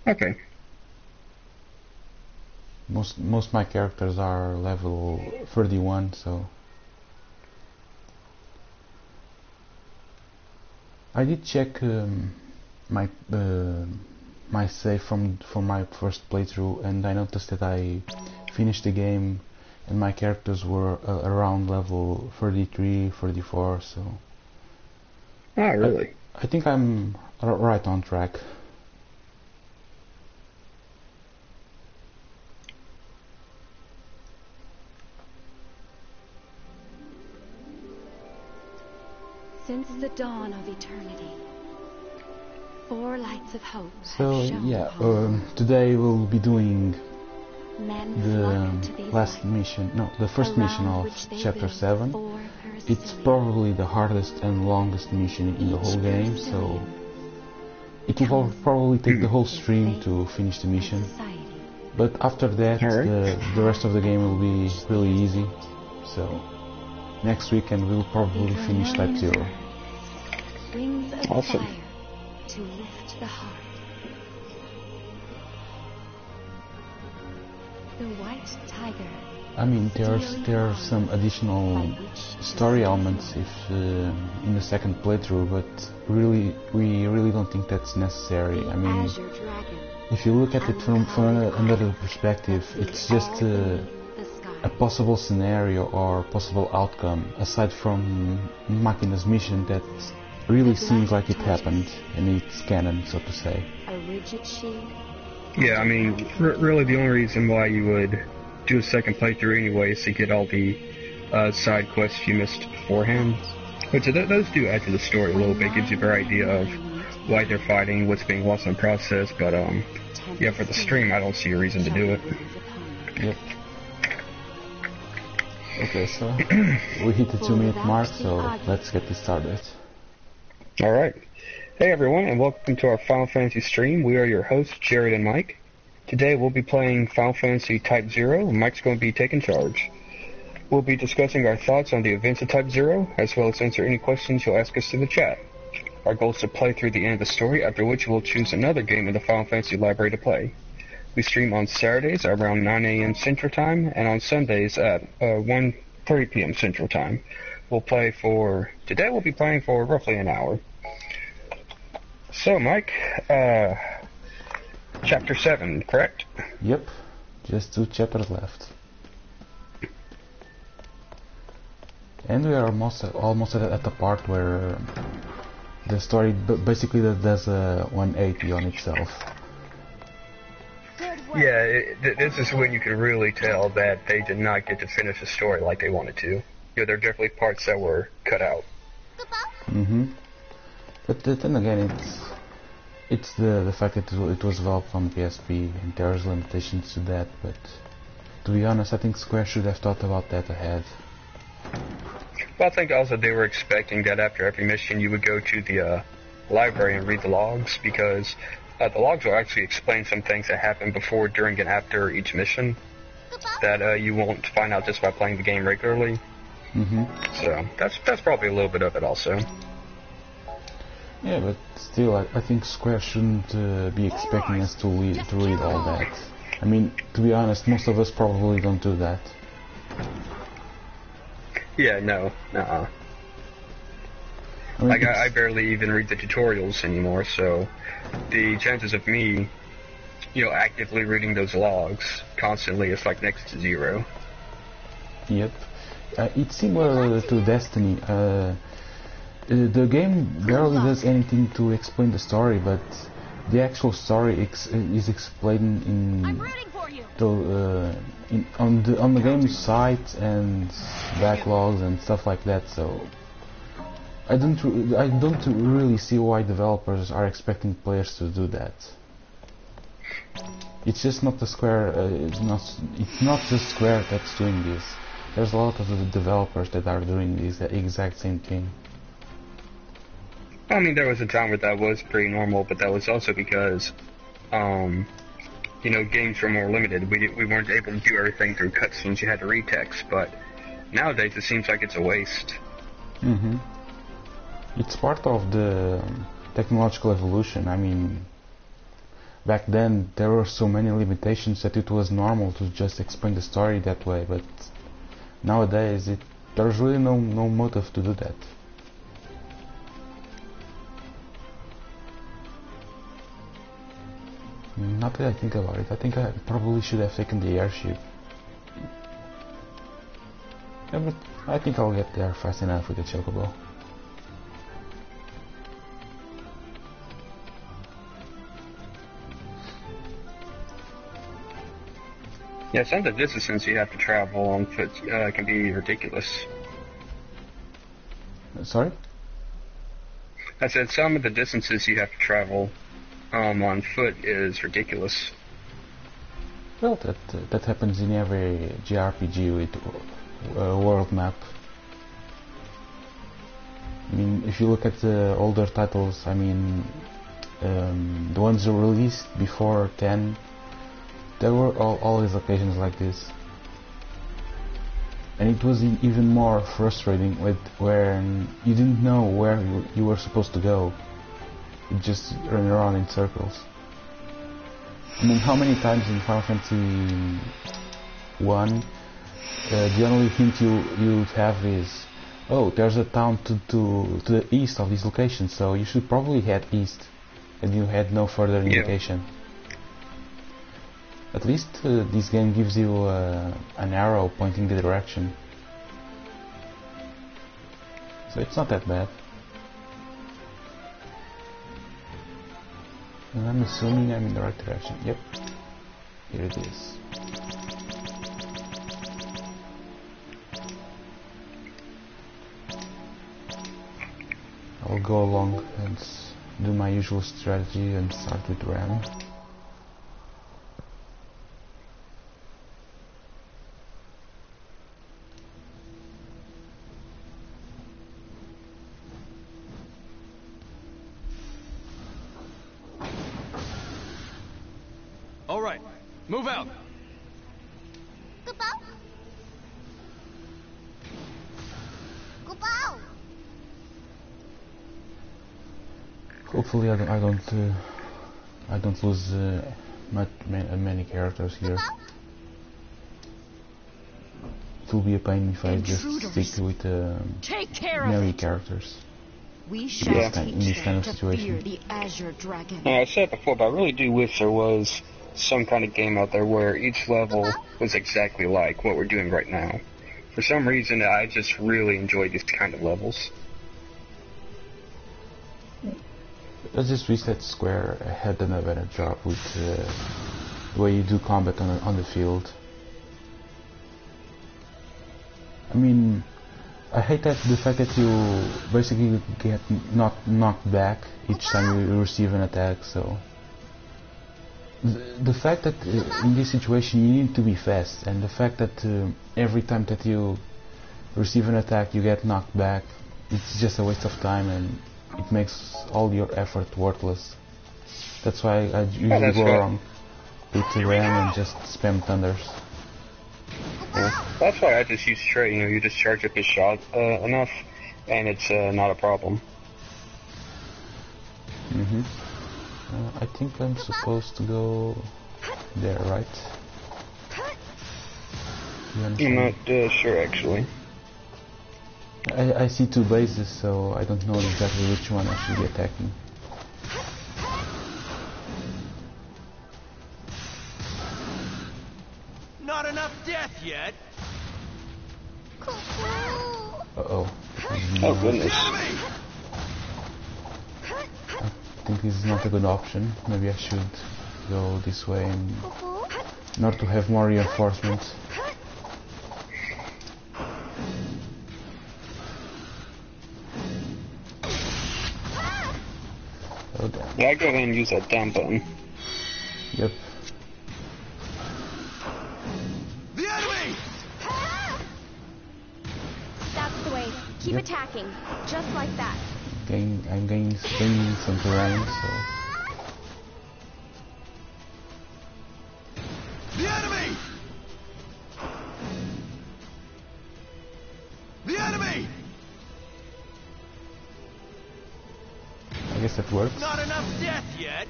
Okay. Most my characters are level 31, so I did check my my save from my first playthrough, and I noticed that I finished the game and my characters were around level 33, 34, so Ah, really? I think I'm right on track. Since the dawn of eternity, four lights of hope So have shone yeah, upon today we'll be doing men the flock to these last lights, mission, no, the first mission around of which they chapter build 7. four It's Perseus. probably the hardest and longest mission in the whole game, so it will probably take the whole stream to finish the mission. But after that, Alright. the rest of the game will be really easy. So next weekend we'll probably finish Type-0. Wings of Awesome. fire to lift the heart. The white tiger. I mean, there are some additional story elements if in the second playthrough, but we really don't think that's necessary. I mean, Azure dragon. if you look at it from another perspective, it's just The a sky. possible scenario or possible outcome aside from Machina's mission that really seems like it happened and it's canon, so to say. A rigid shield. Yeah, I mean, really the only reason why you would do a second playthrough anyway is to get all the side quests you missed beforehand. Which those do add to the story a little bit, gives you a better idea of why they're fighting, what's being lost in the process, but yeah, for the stream I don't see a reason to do it. Yep. Okay, so we hit the 2-minute mark, so let's get this started. Alright. Hey everyone, and welcome to our Final Fantasy stream. We are your hosts, Jared and Mike. Today we'll be playing Final Fantasy Type-0, and Mike's going to be taking charge. We'll be discussing our thoughts on the events of Type-0, as well as answer any questions you'll ask us in the chat. Our goal is to play through the end of the story, after which we'll choose another game in the Final Fantasy library to play. We stream on Saturdays at around 9 a.m. Central Time, and on Sundays at 1:30 p.m. Central Time. Today we'll be playing for roughly an hour. So, Mike, Chapter 7, correct? Yep, just 2 chapters left. And we are almost at the part where the story basically does a 180 on itself. Yeah, this is when you can really tell that they did not get to finish the story like they wanted to. Yeah, there are definitely parts that were cut out. Mm-hmm. But then again, it's the fact that it was developed on PSP, and there's limitations to that. But to be honest, I think Square should have thought about that ahead. Well, I think also they were expecting that after every mission you would go to the library and read the logs, because the logs will actually explain some things that happened before, during, and after each mission that you won't find out just by playing the game regularly. Mm-hmm. So that's probably a little bit of it also. Yeah, but still, I think Square shouldn't be expecting us to read all that. I mean, to be honest, most of us probably don't do that. Yeah, no, nuh-uh. I mean, I barely even read the tutorials anymore, so the chances of me, actively reading those logs constantly is like next to zero. Yep. It's similar to Destiny. The game barely does anything to explain the story, but the actual story is explained on the game's site and backlogs and stuff like that. So I don't really see why developers are expecting players to do that. It's just not the Square. It's not just Square that's doing this. There's a lot of the developers that are doing this exact same thing. I mean, there was a time where that was pretty normal, but that was also because, games were more limited. We weren't able to do everything through cutscenes. You had to read text, but nowadays it seems like it's a waste. Mm-hmm. It's part of the technological evolution. I mean, back then there were so many limitations that it was normal to just explain the story that way, but nowadays there's really no motive to do that. Not that I think about it, I think I probably should have taken the airship. Yeah, but I think I'll get there fast enough with the chocobo. Yeah, some of the distances you have to travel on foot can be ridiculous. Sorry? I said some of the distances you have to travel on foot is ridiculous. Well, that happens in every JRPG with world map. I mean, if you look at the older titles, I mean, the ones released before 10, there were always occasions like this. And it was even more frustrating when you didn't know where you were supposed to go. You just run around in circles. I mean, how many times in Final Fantasy 1 the only hint you have is, oh, there's a town to the east of this location, so you should probably head east, and you had no further indication. At least this game gives you an arrow pointing the direction, so it's not that bad. And I'm assuming I'm in the right direction. Yep, here it is. I'll go along and do my usual strategy and start with Ram. All right, move out. Hopefully I don't lose many characters here. It will be a pain if I just stick with melee characters. We shall in this kind of situation. the Azure Dragon. Now, I said it before, but I really do wish there was some kind of game out there where each level was exactly like what we're doing right now. For some reason, I just really enjoy these kind of levels. I just wish that Square had done a better job with the way you do combat on the field. I mean, I hate the fact that you basically get knocked back each time you receive an attack. So the fact that in this situation you need to be fast, and the fact that every time that you receive an attack you get knocked back, it's just a waste of time, and it makes all your effort worthless. That's why I usually go around with the Ram and just spam thunders. Yeah, that's why I just use straight. You just charge up your shot enough, and it's not a problem. I think I'm supposed to go there, right? I'm not sure, actually. I see two bases, so I don't know exactly which one I should be attacking. Not enough death yet. Uh-oh. Oh, goodness. I think this is not a good option. Maybe I should go this way in order to have more reinforcements. Oh, damn. Yeah, I go ahead and use that down button. Yep. The enemy! That's the way. Keep attacking. Just like that. I'm gaining some terrain, so... The enemy! The enemy! I guess that works. Not enough death yet.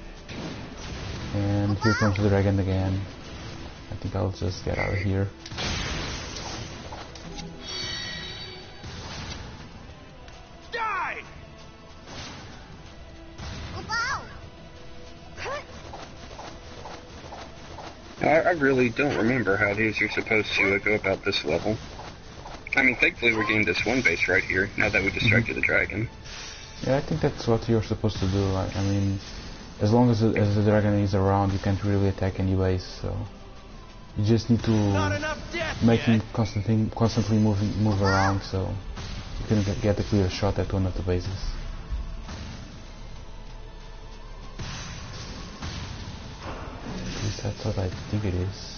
And here comes the dragon again. I think I'll just get out of here. Die! I really don't remember how it is you're supposed to go about this level. I mean, thankfully we're getting this one base right here, now that we distracted the dragon. Yeah, I think that's what you're supposed to do. I mean, as long as the dragon is around, you can't really attack any base, so... You just need to make him constantly move around, so you can get a clear shot at one of the bases. At least that's what I think it is.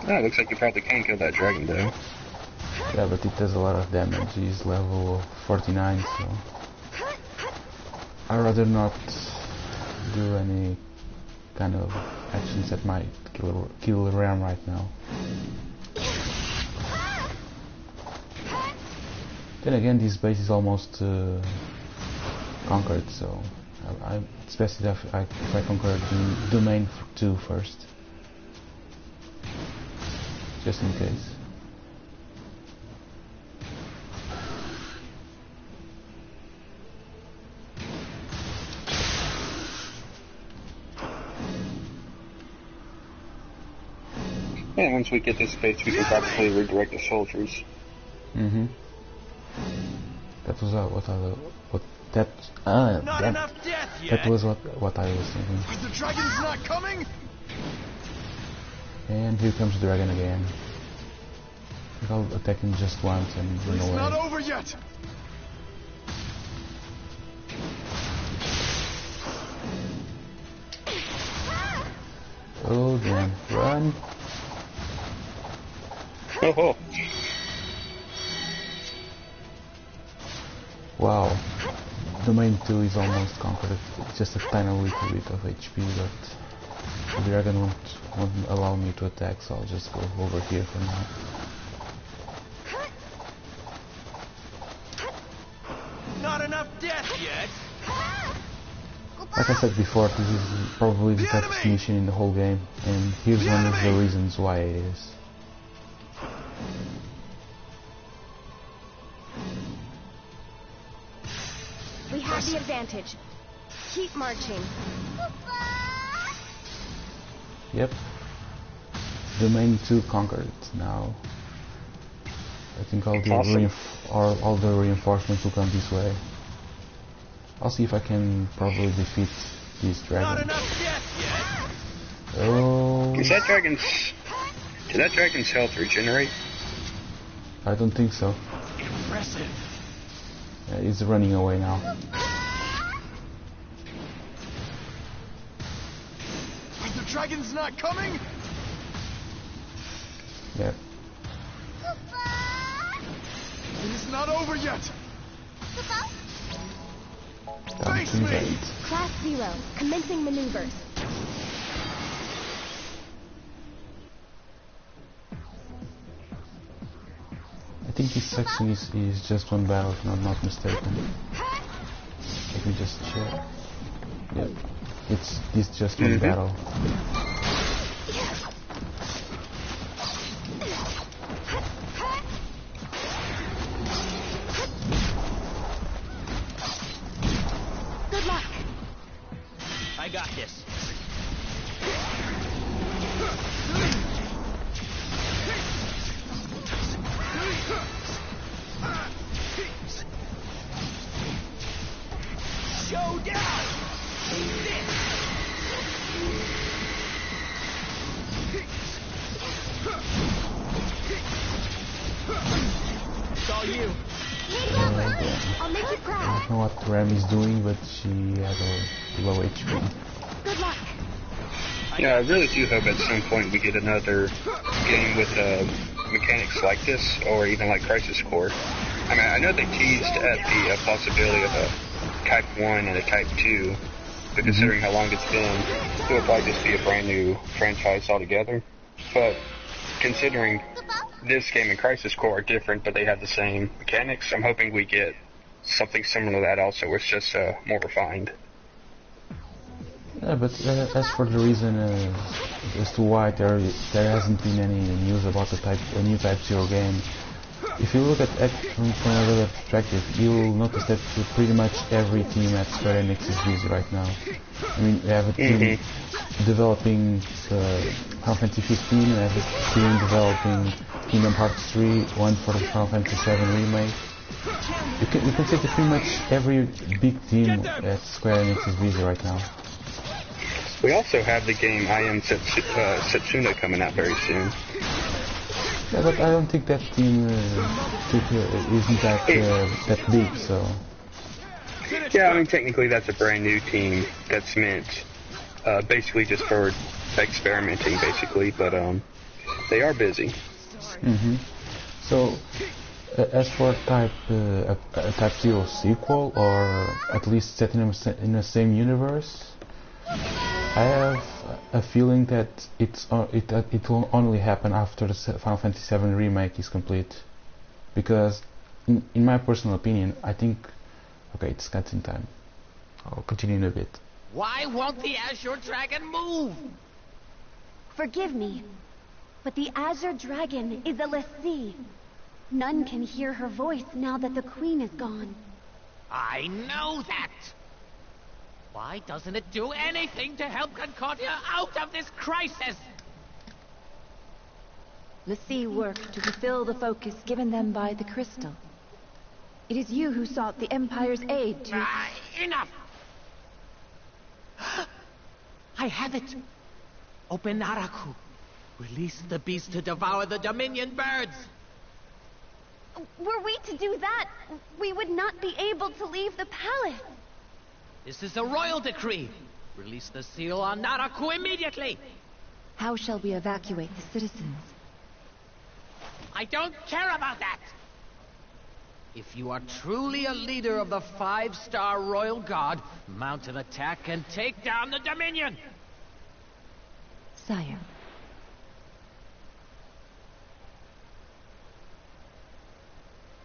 Oh, it looks like you probably can kill that dragon though. Yeah, but it does a lot of damage. He's level 49, so... I'd rather not do any kind of actions that might kill the ram right now. Then again, this base is almost conquered, so it's best if I conquer the domain 2 first, just in case. And once we get this base, we can practically redirect the soldiers. Mm-hmm. That was Not enough death yet. that was what I was thinking. The dragon's not coming. And here comes the dragon again. I think I'll attack him just once and run It's away. not over yet. Oh damn, run! Oh, oh. Wow. Domain 2 is almost conquered. It's just a tiny little bit of HP, but the dragon won't allow me to attack, so I'll just go over here for now. Not enough death yet. Like I said before, this is probably the toughest mission in the whole game, and here's one of the reasons why it is. We have the advantage. Keep marching. Yep. Domain 2 conquered now. I think all the, Awesome. all the reinforcements will come this way. I'll see if I can probably defeat this Not dragon. enough death yet. Oh, Did that dragon's health regenerate? I don't think so. Impressive. Yeah, he's running away now. The dragon's not coming. Yep. It's not over yet. Time Face to me. invade. Class 0, commencing maneuvers. I think this section is just one battle, if I'm not mistaken. Let me just check. Yep. It's just one battle. Good luck. I got this. Showdown! It's all you. I'll make you I proud. don't know what Ram is doing, but she has a low HP. Good luck. Yeah, I really do hope at some point we get another game with mechanics like this, or even like Crisis Core. I mean, I know they teased at the possibility of a Type 1 and a Type 2, but considering how long it's been, it would probably just be a brand new franchise altogether. But considering this game and Crisis Core are different, but they have the same mechanics. I'm hoping we get something similar to that also, where it's just more refined. Yeah, but as for the reason as to why there hasn't been any news about the new Type-0 game, if you look at it from another perspective, you'll notice that pretty much every team at Square Enix is busy right now. I mean, we have a team developing Final Fantasy 15, we have a team developing Kingdom Hearts 3, one for the Final Fantasy 7 remake. You can say that pretty much every big team at Square Enix is busy right now. We also have the game I Am Setsuna coming out very soon. Yeah, but I don't think that team isn't that big, so... Yeah, I mean, technically that's a brand new team that's meant basically just for experimenting, basically, but they are busy. Mm-hmm. So, as for Type-0 sequel, or at least set in the same universe, I have a feeling that it will only happen after the Final Fantasy VII remake is complete, because in my personal opinion, I think... Okay, it's cutscene time. I'll continue in a bit. Why won't the Azure Dragon move? Forgive me, but the Azure Dragon is a lessee. None can hear her voice now that the Queen is gone. I know that! Why doesn't it do anything to help Concordia out of this crisis? Lessee work to fulfill the focus given them by the crystal. It is you who sought the Empire's aid to... Enough! I have it! Open Naraku. Release the beast to devour the Dominion birds! Were we to do that, we would not be able to leave the palace. This is a royal decree. Release the seal on Naraku immediately! How shall we evacuate the citizens? I don't care about that! If you are truly a leader of the 5-star Royal Guard, mount an attack and take down the Dominion! Sire.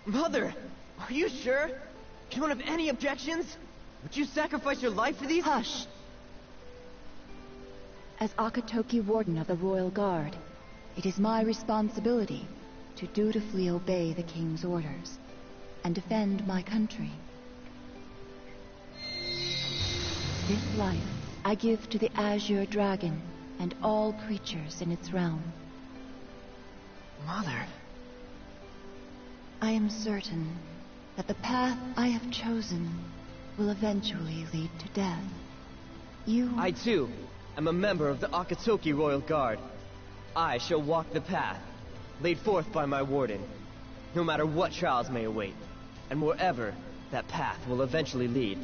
Mother! Are you sure? You don't have any objections? Would you sacrifice your life for these? Hush! As Akatoki Warden of the Royal Guard, it is my responsibility to dutifully obey the King's orders and defend my country. This life I give to the Azure Dragon and all creatures in its realm. Mother... I am certain that the path I have chosen will eventually lead to death. You... I too am a member of the Akatoki Royal Guard. I shall walk the path laid forth by my warden, no matter what trials may await, and wherever that path will eventually lead.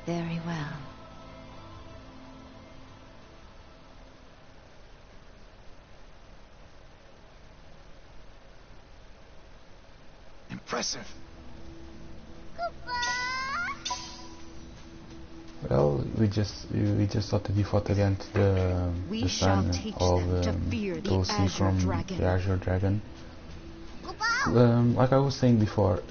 Very well. Impressive. Well, we just thought that you fought against the son of Tulsi from the Azure Dragon. Like I was saying before,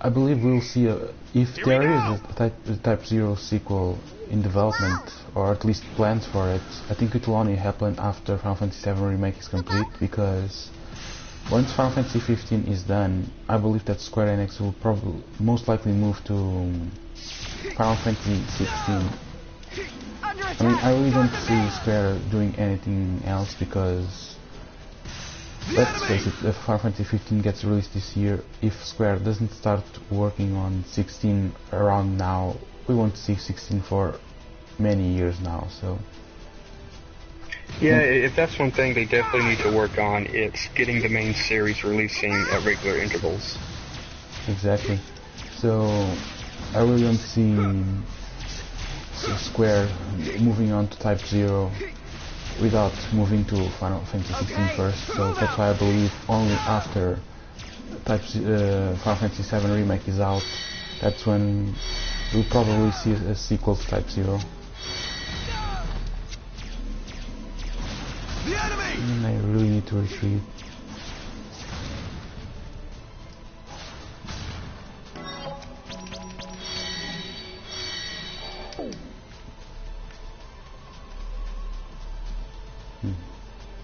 I believe we'll see if there is a Type-0 sequel in development, or at least plans for it. I think it will only happen after Final Fantasy VII Remake is complete, because once Final Fantasy 15 is done, I believe that Square Enix will probably most likely move to Final Fantasy 16. I mean, I really don't see Square doing anything else, because let's face it, if Final Fantasy 15 gets released this year, if Square doesn't start working on 16 around now, we won't see 16 for many years now, so... Yeah, if that's one thing they definitely need to work on, it's getting the main series releasing at regular intervals. Exactly. So, I really don't see Square moving on to Type-0 without moving to Final Fantasy 16 first, so that's why I believe only after Final Fantasy 7 Remake is out, that's when we'll probably see a sequel to Type-0. And I really need to retreat.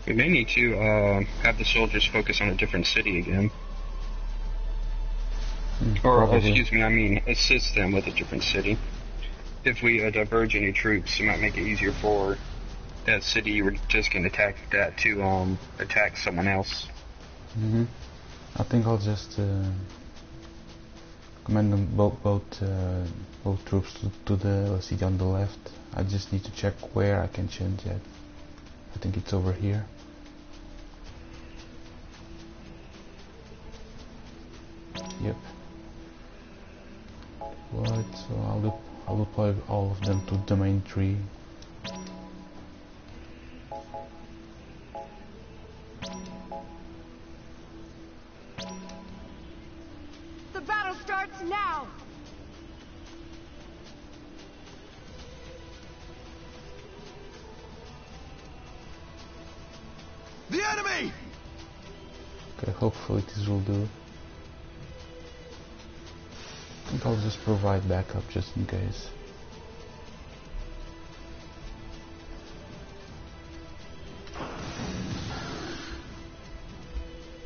We may need to have the soldiers focus on a different city again. Or, Probably. excuse me, I mean assist them with a different city. If we diverge any troops, it might make it easier for that city you were just going to attack that to attack someone else. I think I'll just command them both troops to the city on the left. I just need to check where I can change that. I think it's over here. Yep. Right, so I'll deploy all of them to the main tree. The battle starts now! The enemy! Okay, hopefully this will do. I think I'll just provide backup just in case.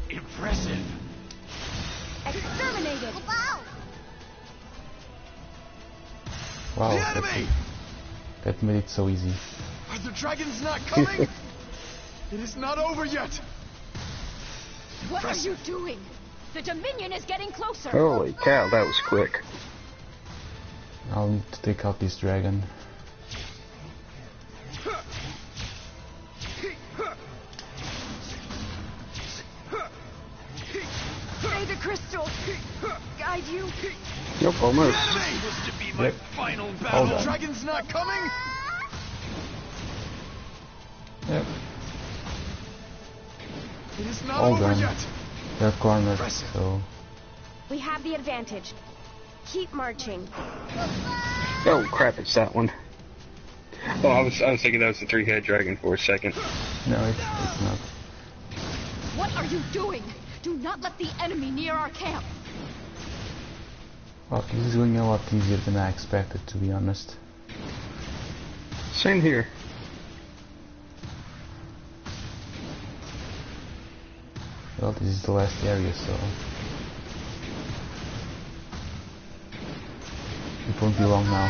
Impressive. Exterminated! Wow, The enemy! that made it so easy. Are the dragons not coming? It is not over yet. What are you doing? The Dominion is getting closer! Holy cow, that was quick. I'll need to take out this dragon. May the crystal guide you. Nope, almost. This to be my Yep. final Hold battle. on. Dragons not coming? Yep, It is not all over done. yet. They're cornered, so... We have the advantage. Keep marching. Oh crap, it's that one. Oh, I was thinking that was the three-headed dragon for a second. No, it's not. What are you doing? Do not let the enemy near our camp. Well, this is going a lot easier than I expected, to be honest. Same here. Well, this is the last area, so... it won't be long now.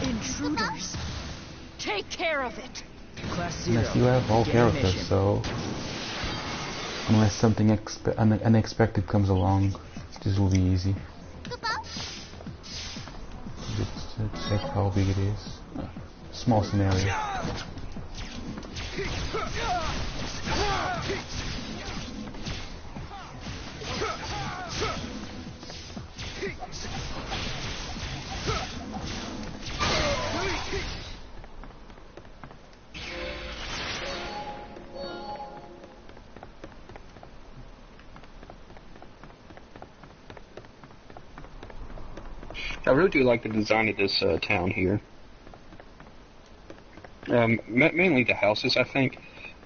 Intruders. Take care of it. Class 0. Unless you have all Get characters, mission. so... unless something unexpected comes along, this will be easy. Let's check how big it is. Small scenario. I really do like the design of this town here. Mainly the houses, I think.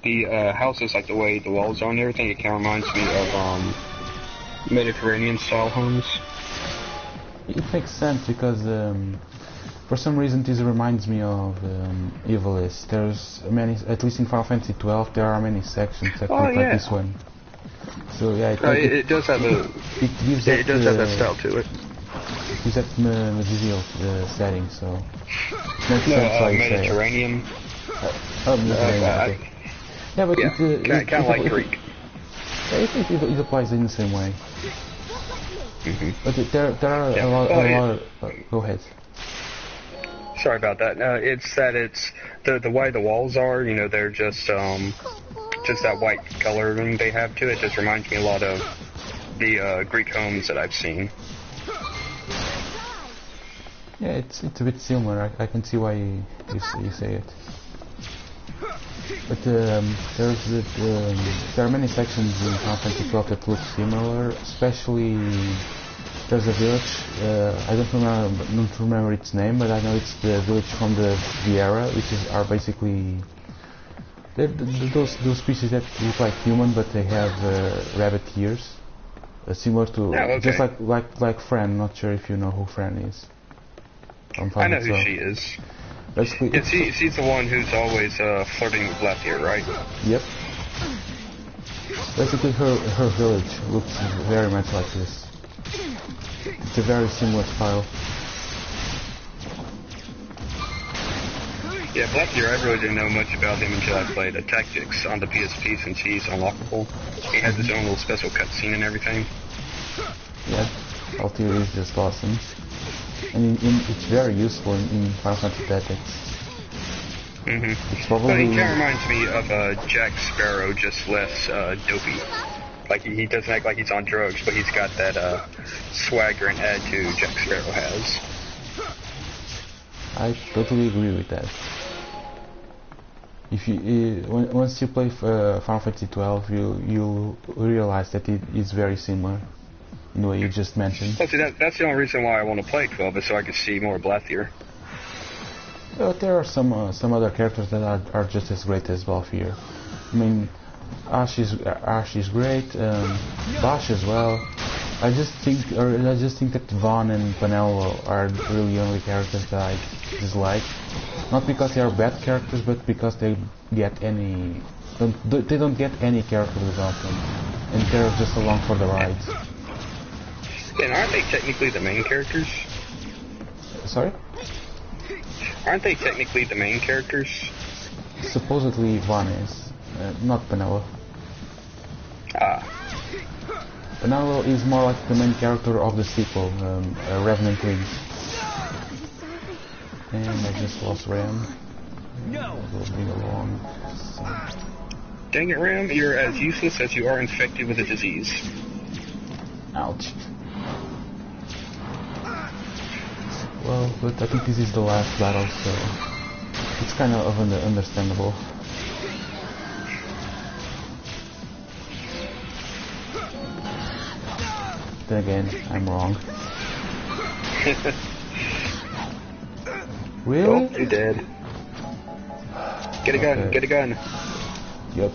The houses, like the way the walls are and everything, it kind of reminds me of Mediterranean-style homes. It makes sense because for some reason this reminds me of Evilist. There's many, at least in Final Fantasy 12, there are many sections that look like this one. So yeah, It does have a it gives that, it does have that style to it. gives that medieval setting. So it makes No, sense why you say it. Mediterranean. Oh, Mediterranean. Okay. Yeah, but Yeah, it kind of like Greek. Yeah, it applies in the same way. Mm-hmm. But there are Yeah. a lot. Go ahead. Sorry about that. It's the way the walls are. You know, they're just that white coloring they have to it. Just reminds me a lot of the Greek homes that I've seen. Yeah, it's a bit similar. I can see why you say it. But there are many sections in Final Fantasy 12 that look similar. Especially there's a village. I don't remember its name, but I know it's the village from the era, which are basically Those species that look like human, but they have rabbit ears, similar to just like Fran. Not sure if you know who Fran is. I know who she is. Basically, yeah, she's the one who's always flirting with Blackbeard, right? Yep. Basically, her village looks very much like this. It's a very similar style. Yeah, Blackbeard, I really didn't know much about him until I played Tactics on the PSP since he's unlockable. He has his own little special cutscene and everything. Yeah, Altair is just awesome. And it's very useful in Final Fantasy Tactics. It's probably... he kind of reminds me of Jack Sparrow, just less dopey. Like, he doesn't act like he's on drugs, but he's got that swagger and attitude Jack Sparrow has. I totally agree with that. If you once you play Final Fantasy 12, you'll realize that it is very similar in the way you just mentioned. Well, see, that's the only reason why I want to play 12 is so I can see more Blathier. But there are some other characters that are just as great as Balthier. I mean, Ash is great, Bash as well. I just think that Vaughn and Penelo are really the only characters that I dislike. Not because they are bad characters, but because they don't get any character development, and they're just along for the ride. And aren't they technically the main characters? Sorry? Aren't they technically the main characters? Supposedly Vaughn is, not Penelo. Penelo is more like the main character of the sequel, Revenant Wings. And I just lost Ram. No! Moving along. So. Dang it, Ram, you're as useless as you are infected with a disease. Ouch. Well, but I think this is the last battle, so it's kind of understandable. Then again, I'm wrong. Really? Oh, you're dead. Get a gun, get a gun. Yep.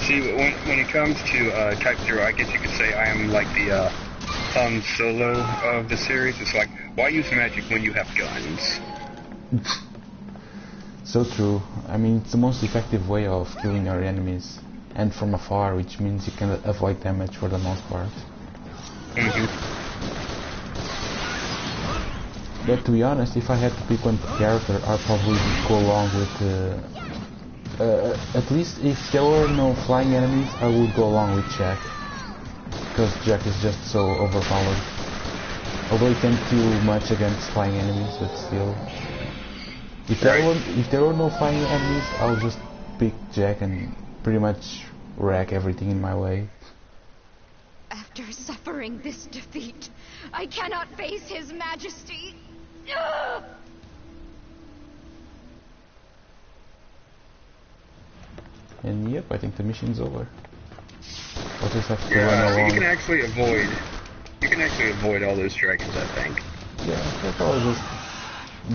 See, when it comes to Type-0, I guess you could say I am like the Han Solo of the series. It's like, why use magic when you have guns? So true. I mean, it's the most effective way of killing your enemies, and from afar, which means you can avoid damage for the most part. But to be honest, if I had to pick one character, I'd probably go along with... at least if there were no flying enemies, I would go along with Jack. Because Jack is just so overpowered. Although he can't do much against flying enemies, but still... If there were no flying enemies, I'll just pick Jack and pretty much wreck everything in my way. After suffering this defeat, I cannot face His Majesty. And yep, I think the mission's over. I'll just have to run along. You can actually avoid all those dragons, I think. Yeah, I'll probably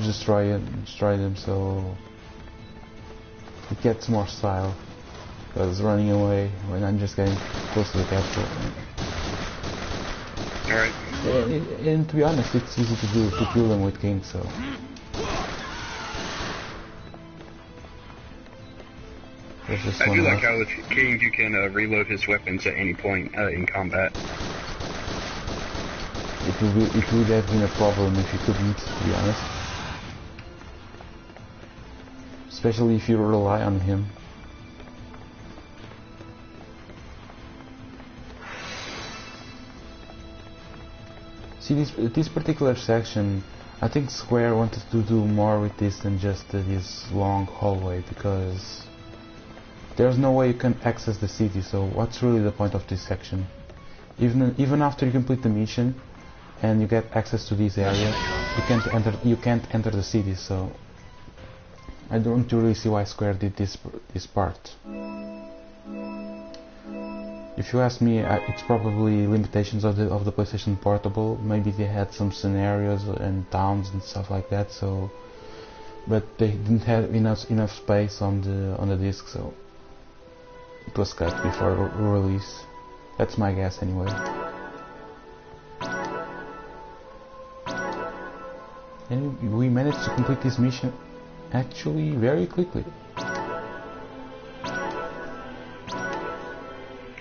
just try them so it gets more style. Because running away when I'm just getting close to the capital. Alright. And to be honest, it's easy to kill them with King, so. I do like how with King you can reload his weapons at any point in combat. It would have been a problem if you couldn't, to be honest. Especially if you rely on him. See, this particular section, I think Square wanted to do more with this than just this long hallway, because there's no way you can access the city, so what's really the point of this section? Even after you complete the mission and you get access to this area, you can't enter the city, so I don't really see why Square did this part. If you ask me, it's probably limitations of the PlayStation Portable. Maybe they had some scenarios and towns and stuff like that. So, but they didn't have enough space on the disc, so it was cut before release. That's my guess anyway. And we managed to complete this mission actually very quickly.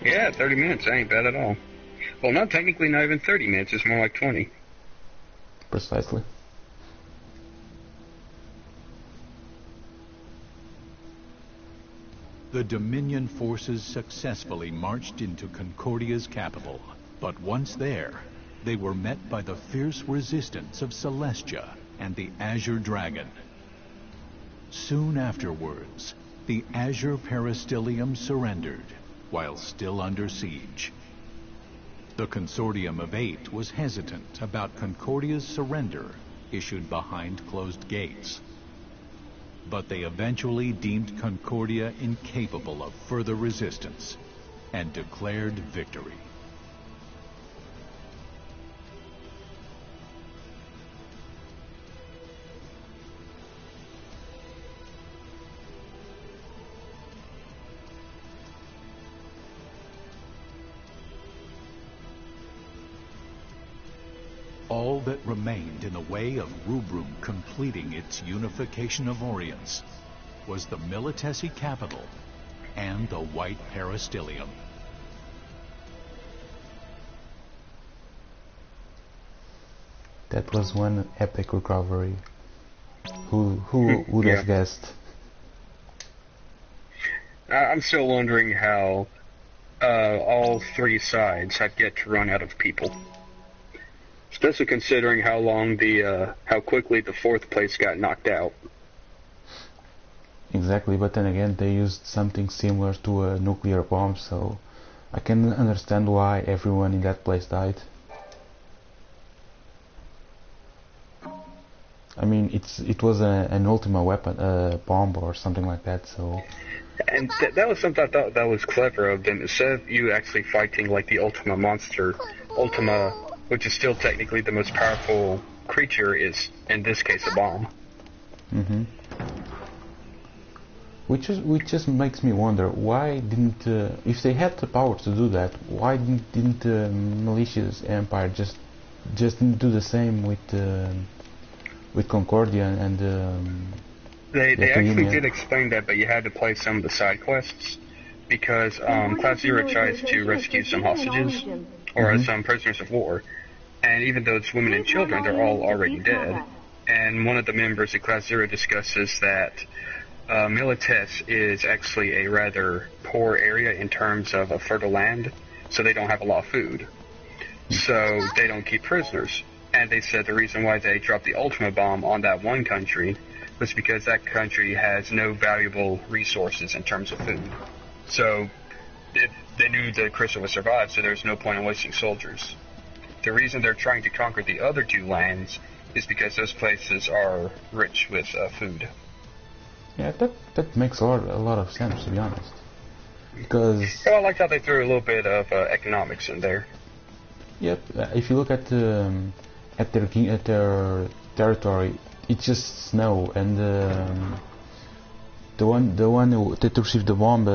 Yeah, 30 minutes ain't bad at all. Well, not technically, not even 30 minutes. It's more like 20. Precisely. The Dominion forces successfully marched into Concordia's capital, but once there, they were met by the fierce resistance of Celestia and the Azure Dragon. Soon afterwards, the Azure Peristyllium surrendered, while still under siege. The Consortium of Eight was hesitant about Concordia's surrender, issued behind closed gates. But they eventually deemed Concordia incapable of further resistance and declared victory. All that remained in the way of Rubrum completing its unification of Orients was the Militesi capital and the White Peristyllium. That was one epic recovery. Who would have guessed? I'm still wondering how all three sides have yet to run out of people. Especially considering how quickly the fourth place got knocked out. Exactly, but then again, they used something similar to a nuclear bomb, so I can understand why everyone in that place died. I mean, it was an Ultima weapon, bomb or something like that, so... And that was something I thought that was clever of them. Instead of you actually fighting like the Ultima monster, Ultima, which is still technically the most powerful creature, is, in this case, a bomb. Mm-hmm. Which just makes me wonder, why didn't, if they had the power to do that, why didn't Malicious Empire just didn't do the same with Concordia and They actually did explain that, but you had to play some of the side quests, because Class Zero tries to rescue some hostages, or some prisoners of war, and even though it's women and children, they're all already dead. And one of the members of Class Zero discusses that Milites is actually a rather poor area in terms of a fertile land, so they don't have a lot of food. So they don't keep prisoners. And they said the reason why they dropped the Ultima bomb on that one country was because that country has no valuable resources in terms of food. So they knew the crystal would survive, so there's no point in wasting soldiers. The reason they're trying to conquer the other two lands is because those places are rich with food. Yeah, that makes a lot of sense, to be honest. Because... Well, I like how they threw a little bit of economics in there. Yep, if you look at their territory, it's just snow, and the one that received the bomb,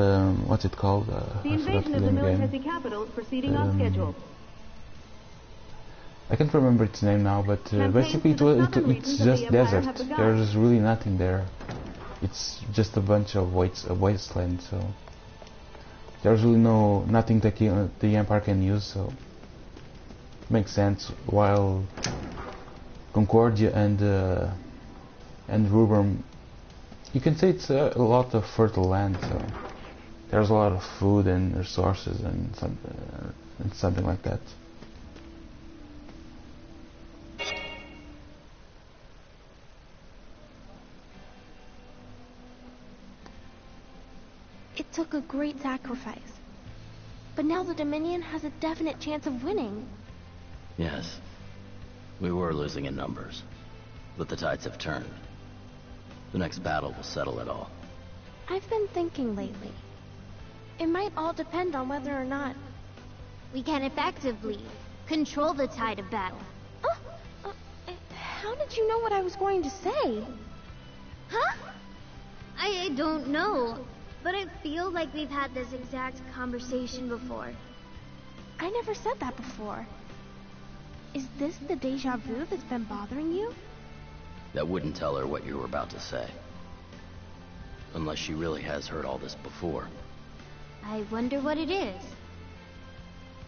what's it called? The invasion of the Militesi capital is proceeding on schedule. I can't remember its name now, but basically it's just desert. There's really nothing there. It's just a bunch of wasteland, so there's really nothing that the Empire can use, so makes sense. While Concordia and Rubrum, you can say it's a lot of fertile land, so there's a lot of food and resources and something like that. It took a great sacrifice. But now the Dominion has a definite chance of winning. Yes. We were losing in numbers. But the tides have turned. The next battle will settle it all. I've been thinking lately. It might all depend on whether or not we can effectively control the tide of battle. How did you know what I was going to say? Huh? I don't know, but I feel like we've had this exact conversation before. I never said that before. Is this the deja vu that's been bothering you? That wouldn't tell her what you were about to say. Unless she really has heard all this before. I wonder what it is.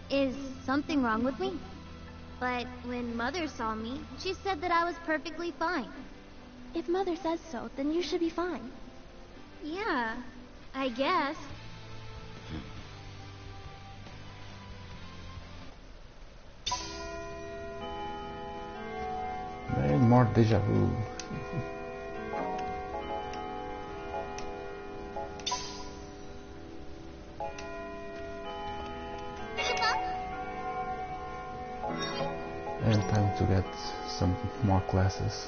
Is something wrong with me? But when Mother saw me, she said that I was perfectly fine. If Mother says so, then you should be fine. Yeah, I guess. More deja vu. And time to get some more classes.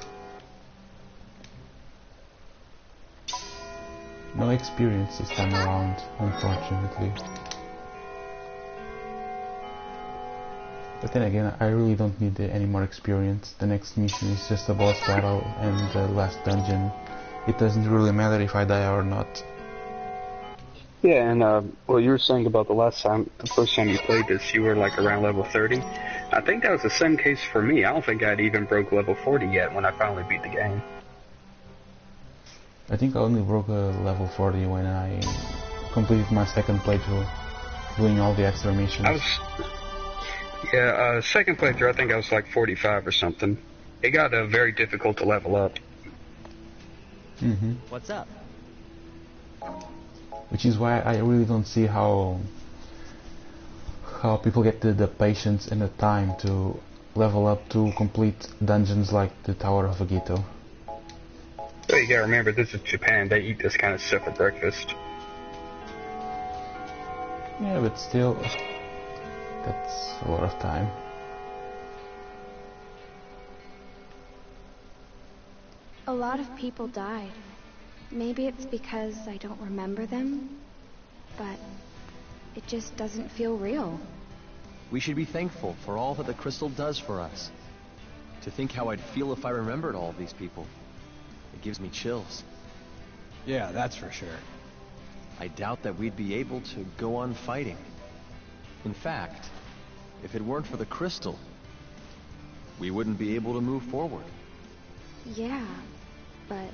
No experience this time around, unfortunately. But then again, I really don't need any more experience. The next mission is just a boss battle and the last dungeon. It doesn't really matter if I die or not. Yeah, and what you were saying about the first time you played this, you were like around level 30. I think that was the same case for me. I don't think I'd even broke level 40 yet when I finally beat the game. I think I only broke level 40 when I completed my second playthrough, doing all the extra missions. Second playthrough, I think I was like 45 or something. It got very difficult to level up. Mm-hmm. What's up? Which is why I really don't see how people get the patience and the time to level up to complete dungeons like the Tower of Agito. But you gotta remember, this is Japan. They eat this kind of stuff for breakfast. Yeah, but still, that's a lot of time. A lot of people died. Maybe it's because I don't remember them, but it just doesn't feel real. We should be thankful for all that the crystal does for us. To think how I'd feel if I remembered all of these people. It gives me chills. Yeah, that's for sure. I doubt that we'd be able to go on fighting. In fact, if it weren't for the crystal, we wouldn't be able to move forward. Yeah, but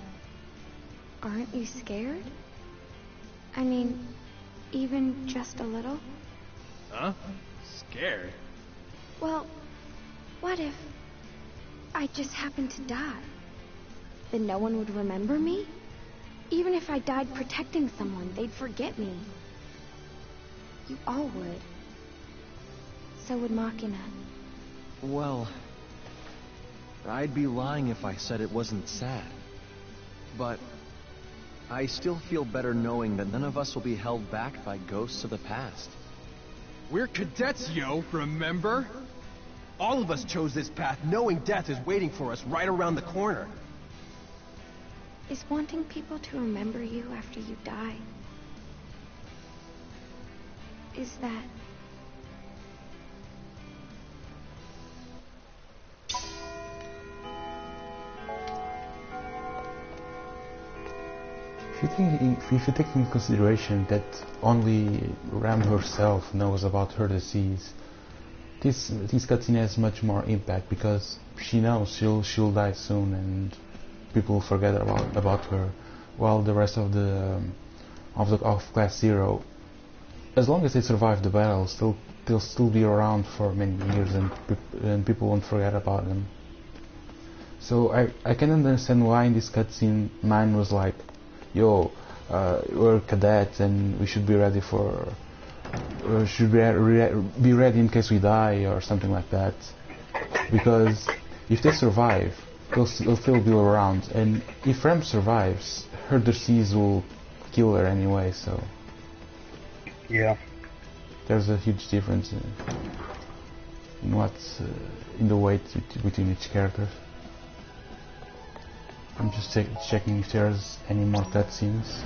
aren't you scared? I mean, even just a little? Huh? Scared? Well, what if I just happened to die? Then no one would remember me? Even if I died protecting someone, they'd forget me. You all would. So would Machina. Well, I'd be lying if I said it wasn't sad. But I still feel better knowing that none of us will be held back by ghosts of the past. We're cadets, yo, remember? All of us chose this path knowing death is waiting for us right around the corner. Is wanting people to remember you after you die, is that... If you take in consideration that only Ram herself knows about her disease, this cutscene has much more impact because she knows she'll die soon and people forget about her, while the rest of class 0, as long as they survive the battle, they'll still be around for many years and people won't forget about them. So I can understand why in this cutscene 9 was like, yo, we're cadets and we should be ready be ready in case we die or something like that. Because if they survive, they'll still be around, and if Ram survives, her disease will kill her anyway. So yeah, there's a huge difference in what's in the weight between each character. I'm just checking if there's any more cutscenes.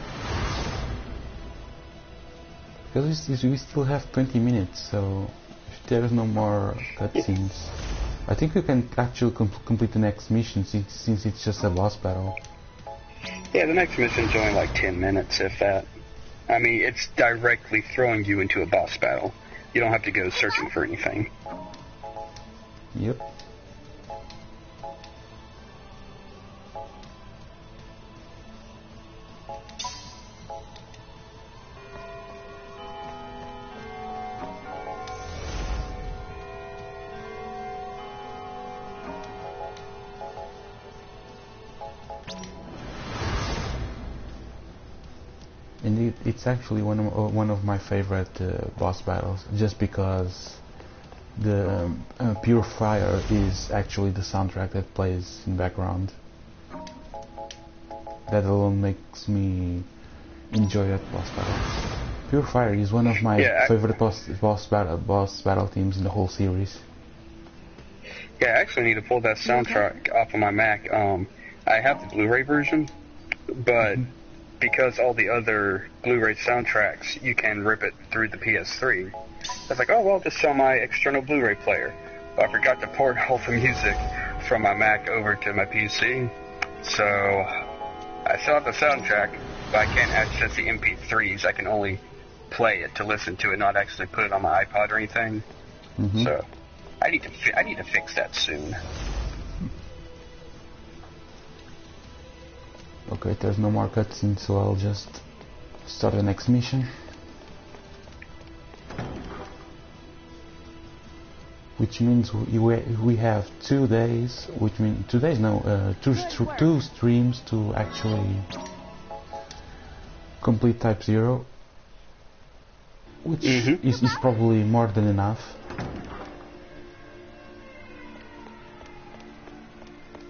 Because we still have 20 minutes, so there's no more cutscenes. I think we can actually complete the next mission since it's just a boss battle. Yeah, the next mission's only like 10 minutes, if that. I mean, it's directly throwing you into a boss battle. You don't have to go searching for anything. Yep. And it's actually one of my favorite boss battles, just because the Pure Fire is actually the soundtrack that plays in background. That alone makes me enjoy that boss battle. Pure Fire is one of my favorite boss battle themes in the whole series. Yeah, I actually need to pull that soundtrack off of my Mac. I have the Blu-ray version, but because all the other Blu-ray soundtracks, you can rip it through the PS3. I was like, oh, well, I'll just sell my external Blu-ray player. But I forgot to port all the music from my Mac over to my PC. So I still have the soundtrack, but I can't access the MP3s. I can only play it to listen to it, not actually put it on my iPod or anything. So I need to fix that soon. Okay, there's no more cutscenes, so I'll just start the next mission. Which means we have 2 days, which means 2 days, no, two streams to actually complete Type-0, which is probably more than enough.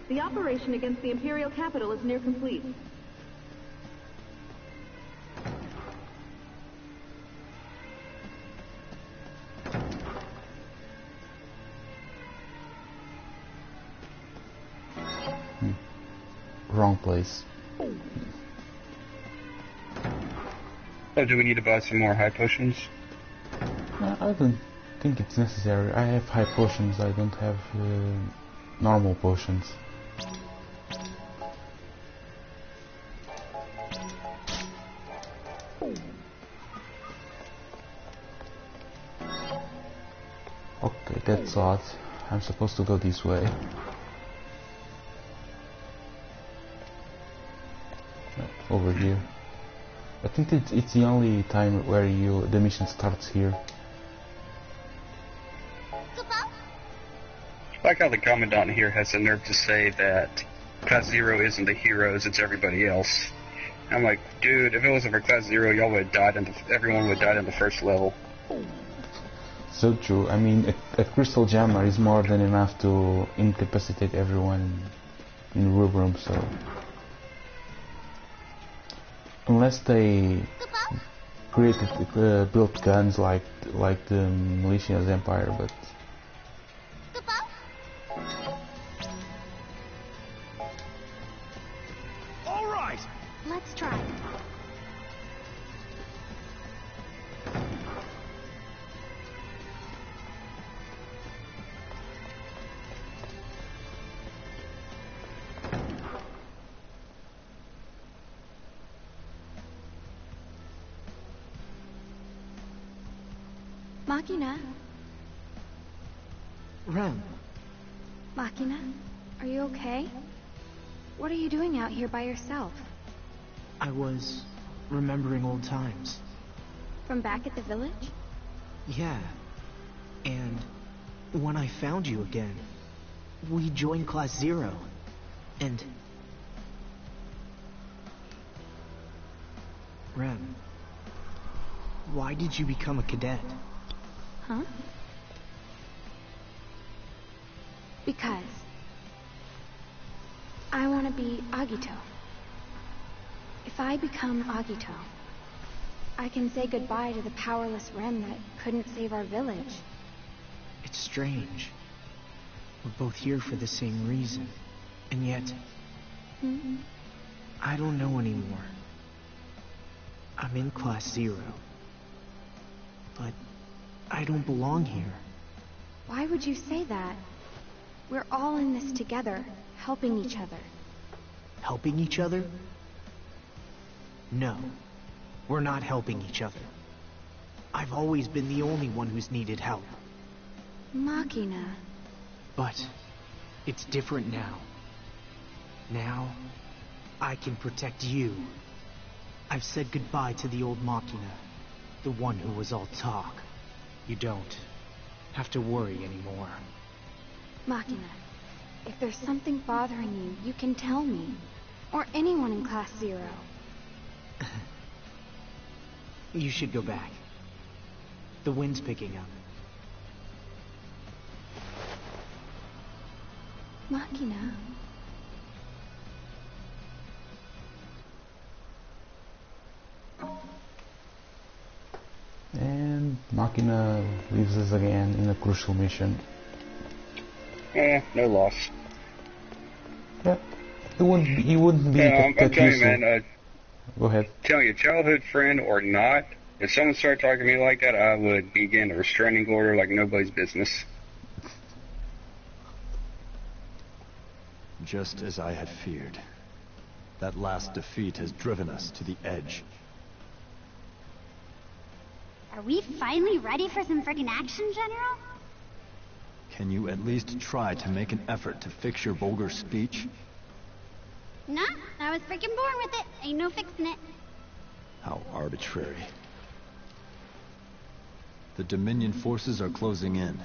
The operation against the Imperial capital is near complete. Wrong place. Oh, do we need to buy some more high potions? I don't think it's necessary. I have high potions, I don't have normal potions. Okay, that's odd. I'm supposed to go this way. No, over here. I think it's the only time where the mission starts here. I like how the Commandant here has the nerve to say that Class 0 isn't the heroes, it's everybody else. I'm like, dude, if it wasn't for Class 0, y'all would have died everyone would have died in the first level. So true. I mean, a crystal jammer is more than enough to incapacitate everyone in Rubrum, so... Unless they built guns like the Militia's Empire, but... All right, let's try. Machina? Rem. Machina, are you okay? What are you doing out here by yourself? I was remembering old times. From back at the village? Yeah. And when I found you again, we joined Class 0. And... Rem, why did you become a cadet? Huh? Because I want to be Agito. If I become Agito, I can say goodbye to the powerless Rem that couldn't save our village. It's strange. We're both here for the same reason. And yet... I don't know anymore. I'm in Class 0. But I don't belong here. Why would you say that? We're all in this together, helping each other. Helping each other? No, we're not helping each other. I've always been the only one who's needed help. Machina. But it's different now. Now, I can protect you. I've said goodbye to the old Machina, the one who was all talk. You don't have to worry anymore. Machina, if there's something bothering you, you can tell me. Or anyone in Class 0. You should go back. The wind's picking up. Machina. And Machina leaves us again in a crucial mission. No loss. Yeah, he wouldn't be I'm that telling you, useful. man, Go ahead. telling you, childhood friend or not, if someone started talking to me like that, I would begin a restraining order like nobody's business. Just as I had feared. That last defeat has driven us to the edge. Are we finally ready for some friggin' action, General? Can you at least try to make an effort to fix your vulgar speech? Nah, I was freaking born with it. Ain't no fixing it. How arbitrary. The Dominion forces are closing in.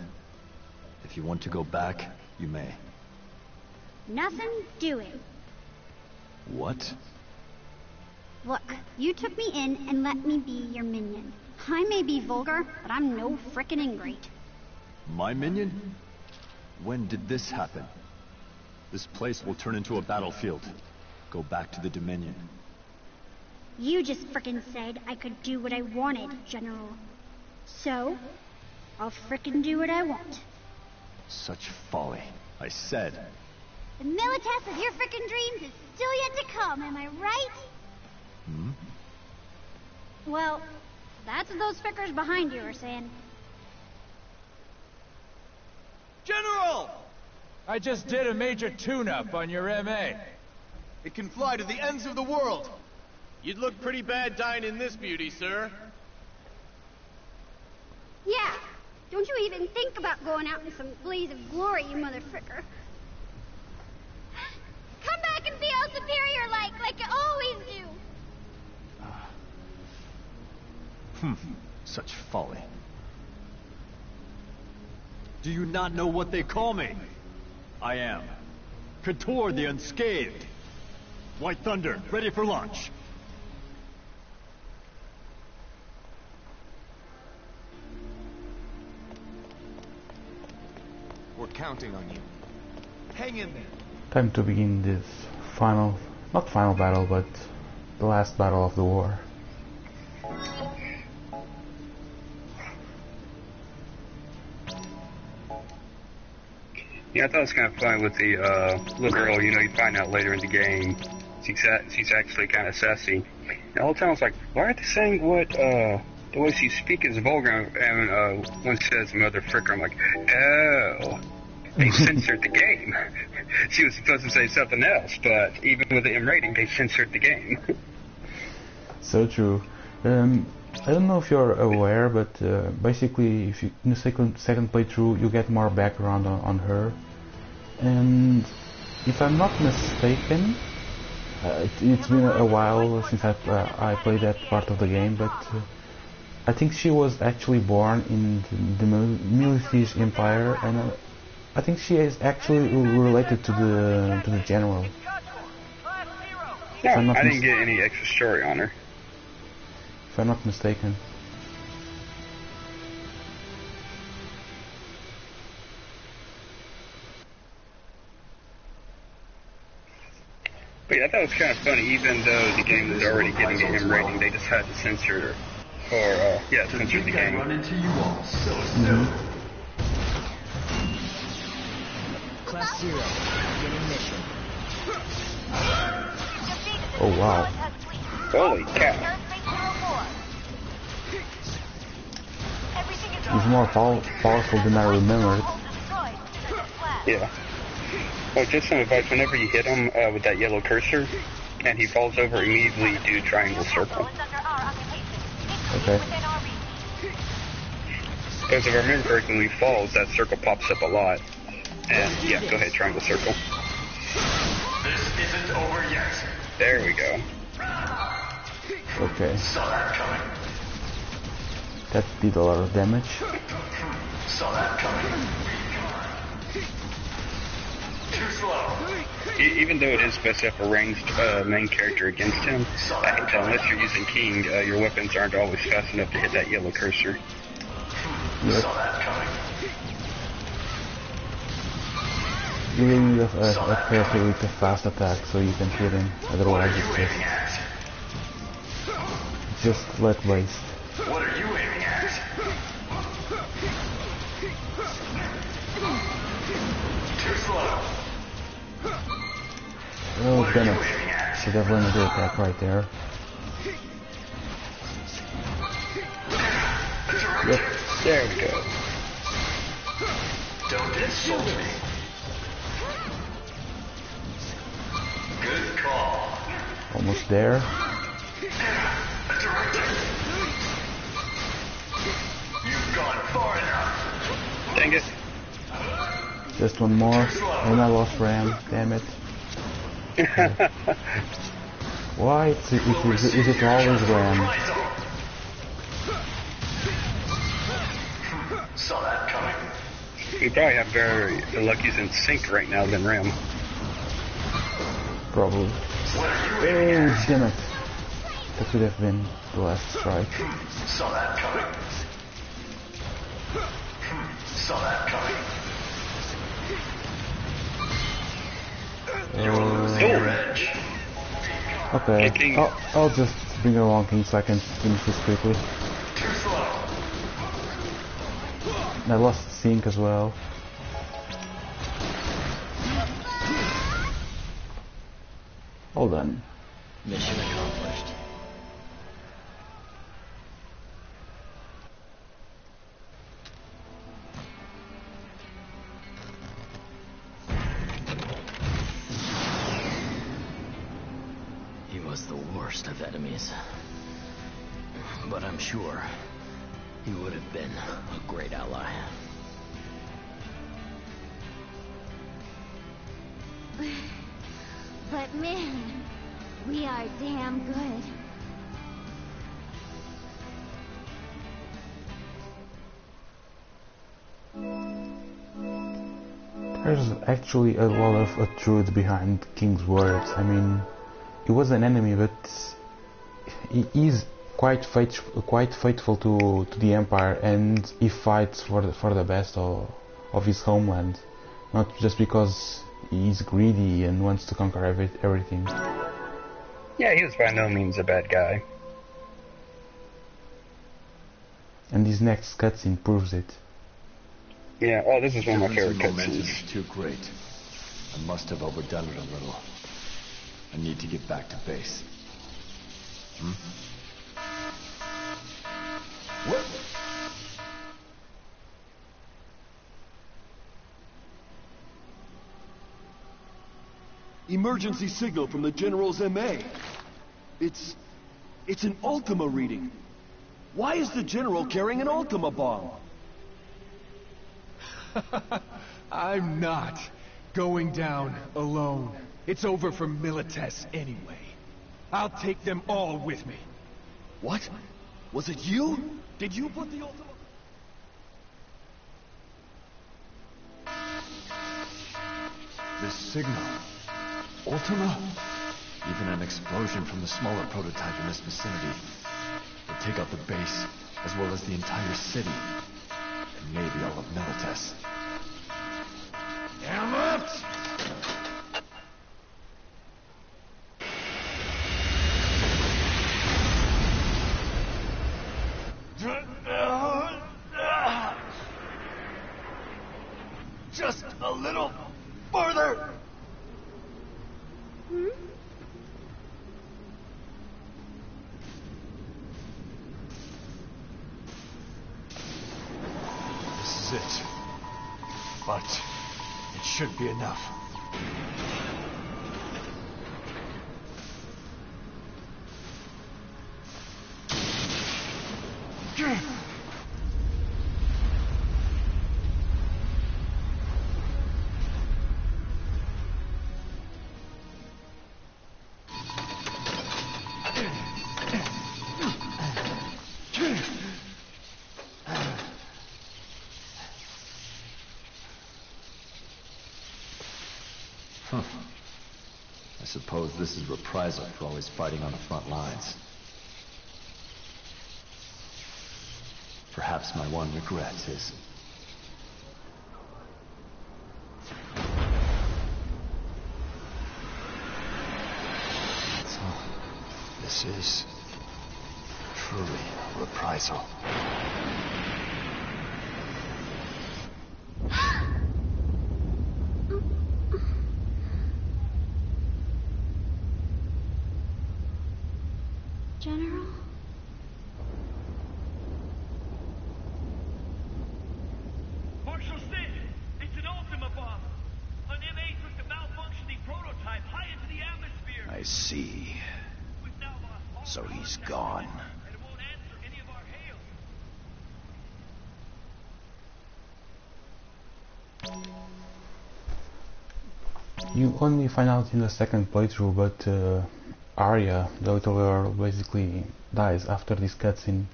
If you want to go back, you may. Nothing doing. What? Look, you took me in and let me be your minion. I may be vulgar, but I'm no frickin' ingrate. My minion? When did this happen? This place will turn into a battlefield. Go back to the Dominion. You just frickin' said I could do what I wanted, General. So, I'll frickin' do what I want. Such folly. I said. The Militas of your frickin' dreams is still yet to come, am I right? Hmm? Well, that's what those frickers behind you are saying. General! I just did a major tune-up on your MA. It can fly to the ends of the world. You'd look pretty bad dying in this beauty, sir. Yeah, don't you even think about going out in some blaze of glory, you mother fricker. Come back and be all superior like you always do. Such folly. Do you not know what they call me? I am Couture the Unscathed. White Thunder, ready for launch. We're counting on you. Hang in there. Time to begin this final, not final battle, but the last battle of the war. Yeah, I thought it was kind of funny with the little girl. You know, you find out later in the game she's actually kind of sassy. The whole time I was like, why aren't they saying what the way she speaks is vulgar? And when she says "mother fricker," I'm like, oh, they censored the game. She was supposed to say something else, but even with the M rating, they censored the game. So true. I don't know if you're aware, but basically, if you in the second playthrough, you get more background on her. And if I'm not mistaken, it's been a while since I played that part of the game, but I think she was actually born in the Milities Empire, and I think she is actually related to the general. Yeah, I didn't get any extra story on her. If I'm not mistaken. But yeah, I thought it was kind of funny, even though the game was already getting an M rating, they just had to censor censor the game. Run into you all so soon. Class 0, beginning mission. Oh wow. Holy cow. He's more powerful than I remembered. Yeah. Well, just some advice, whenever you hit him with that yellow cursor, and he falls over, immediately do triangle circle. Okay. Because if I remember correctly, when he falls, that circle pops up a lot. And, yeah, go ahead, triangle circle. This isn't over yet. There we go. Okay. Saw that coming. That did a lot of damage. Saw that coming. Too slow. Even though it is best to have a ranged main character against him, unless you're using King, your weapons aren't always fast enough to hit that yellow cursor. Yep. Saw that coming. You really need a character with a fast attack so you can hit him, otherwise it's just luck based. What are you aiming at? Too slow. Oh, damn it. Should have learned the attack right there. Yep. There we go. Don't insult me. Good call. Almost there. You've gone far enough. Dang it. Just one more. And I lost Ram. Damn it. Why? Is it always Ram? Saw that coming. You probably have better Lucky's in sync right now than Ram. Probably. What are you Oh, aiming at? damn it. That would have been the last strike. Saw that coming. Saw that coming. Okay, I'll just bring along King so I can finish this quickly. Too slow. And I lost Sync as well. All done. Mission accomplished. He was the worst of enemies. But I'm sure he would have been a great ally. But man, we are damn good. There's actually a lot of truth behind King's words. I mean, he was an enemy, but he is quite faithful to the Empire, and he fights for the best of his homeland, not just because he's greedy and wants to conquer everything. Yeah, he was by no means a bad guy. And this next cutscene proves it. Yeah, oh, this is one of my favorite momentum cutscenes. is too great. I must have overdone it a little. I need to get back to base. What? Emergency signal from the General's MA. It's an Ultima reading. Why is the General carrying an Ultima bomb? I'm not going down alone. It's over for Milites anyway. I'll take them all with me. What? Was it you? Did you put the Ultima... This signal. Ultima? Even an explosion from the smaller prototype in this vicinity would take out the base, as well as the entire city. And maybe all of Milites. Damn it! Just a little farther! but it should be enough. I suppose this is reprisal for always fighting on the front lines. Perhaps my one regret is... So, this is truly a reprisal. General? Marshal Sid, it's an Ultima bomb. An MA took the malfunctioning prototype high into the atmosphere. I see. So he's gone. And it won't answer any of our hails. You only find out in the second playthrough, but Arya, the little girl, basically dies after this cutscene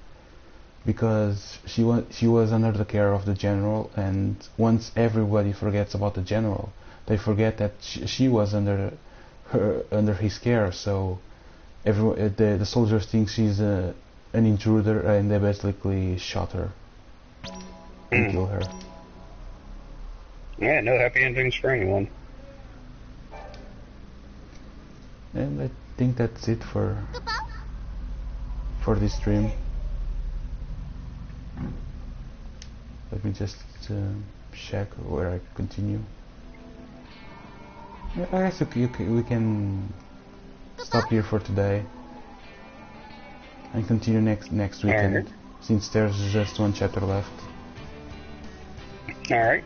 because she was under the care of the general, and once everybody forgets about the general, they forget that she was under his care. So the soldiers think she's an intruder, and they basically shot her and kill her. Yeah, no happy endings for anyone. And I think that's it for this stream. Let me just check where I continue. I guess we can stop here for today and continue next weekend, right, since there's just one chapter left. Alright.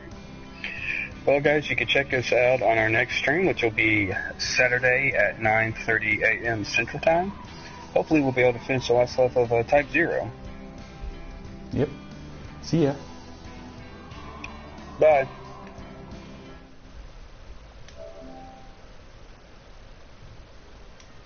Well, guys, you can check us out on our next stream, which will be Saturday at 9:30 a.m. Central Time. Hopefully we'll be able to finish the last stuff of Type-0. Yep. See ya. Bye.